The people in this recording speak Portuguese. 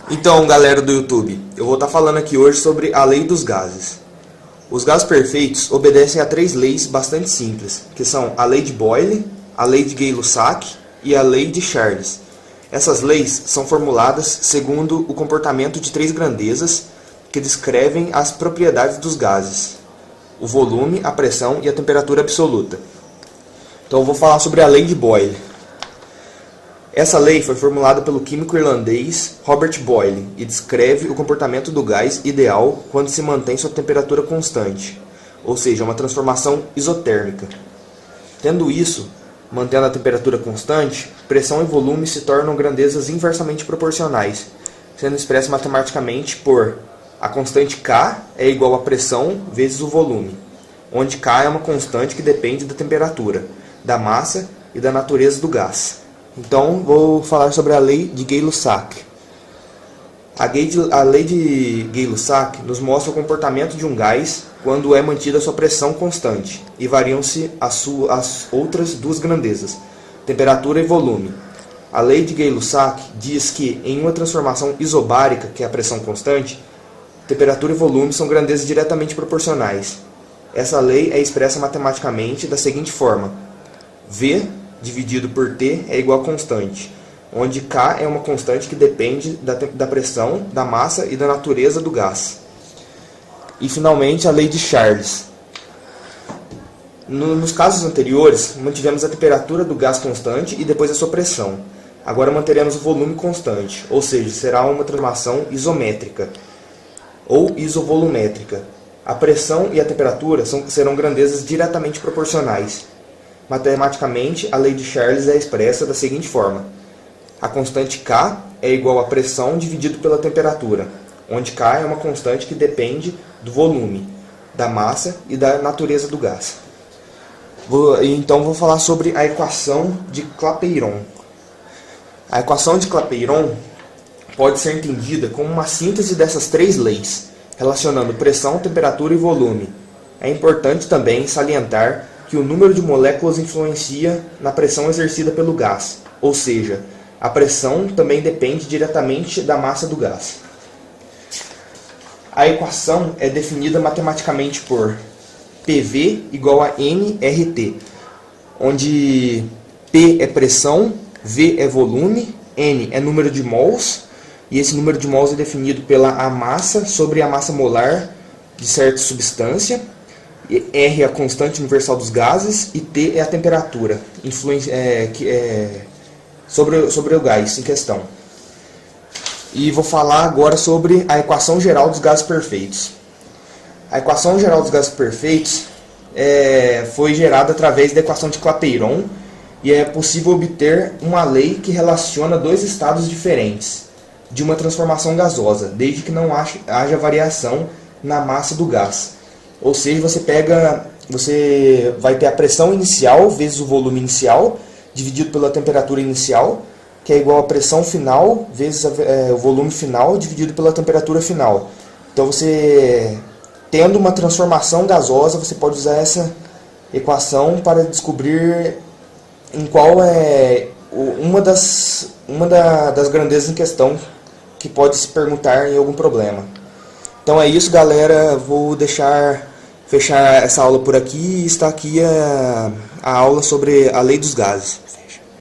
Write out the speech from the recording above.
Então, galera do YouTube, eu vou estar falando aqui hoje sobre a lei dos gases. Os gases perfeitos obedecem a três leis bastante simples, que são a lei de Boyle, a lei de Gay-Lussac e a lei de Charles. Essas leis são formuladas segundo o comportamento de três grandezas que descrevem as propriedades dos gases: o volume, a pressão e a temperatura absoluta. Então eu vou falar sobre a lei de Boyle. Essa lei foi formulada pelo químico irlandês Robert Boyle e descreve o comportamento do gás ideal quando se mantém sua temperatura constante, ou seja, uma transformação isotérmica. Tendo isso, mantendo a temperatura constante, pressão e volume se tornam grandezas inversamente proporcionais, sendo expressa matematicamente por a constante K é igual a pressão vezes o volume, onde K é uma constante que depende da temperatura, da massa e da natureza do gás. Então, vou falar sobre a lei de Gay-Lussac. A lei de Gay-Lussac nos mostra o comportamento de um gás quando é mantida a sua pressão constante, e variam-se as outras duas grandezas, temperatura e volume. A lei de Gay-Lussac diz que, em uma transformação isobárica, que é a pressão constante, temperatura e volume são grandezas diretamente proporcionais. Essa lei é expressa matematicamente da seguinte forma: V dividido por T é igual a constante, onde K é uma constante que depende da pressão, da massa e da natureza do gás. E finalmente a lei de Charles. Nos casos anteriores, mantivemos a temperatura do gás constante e depois a sua pressão. Agora manteremos o volume constante, ou seja, será uma transformação isométrica ou isovolumétrica. A pressão e a temperatura serão grandezas diretamente proporcionais. Matematicamente, a lei de Charles é expressa da seguinte forma: a constante K é igual à pressão dividido pela temperatura, onde K é uma constante que depende do volume, da massa e da natureza do gás. Então vou falar sobre a equação de Clapeyron. A equação de Clapeyron pode ser entendida como uma síntese dessas três leis, relacionando pressão, temperatura e volume. É importante também salientar que o número de moléculas influencia na pressão exercida pelo gás, ou seja, a pressão também depende diretamente da massa do gás. A equação é definida matematicamente por PV igual a nRT, onde P é pressão, V é volume, N é número de mols, e esse número de mols é definido pela a massa sobre a massa molar de certa substância. R é a constante universal dos gases e T é a temperatura sobre o gás em questão. E vou falar agora sobre a equação geral dos gases perfeitos. A equação geral dos gases perfeitos foi gerada através da equação de Clapeyron, e é possível obter uma lei que relaciona dois estados diferentes de uma transformação gasosa, desde que não haja variação na massa do gás. Ou seja, você vai ter a pressão inicial vezes o volume inicial, dividido pela temperatura inicial, que é igual a pressão final vezes o volume final, dividido pela temperatura final. Então, você, tendo uma transformação gasosa, você pode usar essa equação para descobrir em qual é uma das grandezas em questão que pode se perguntar em algum problema. Então é isso, galera. Vou fechar essa aula por aqui, e está aqui a aula sobre a lei dos gases.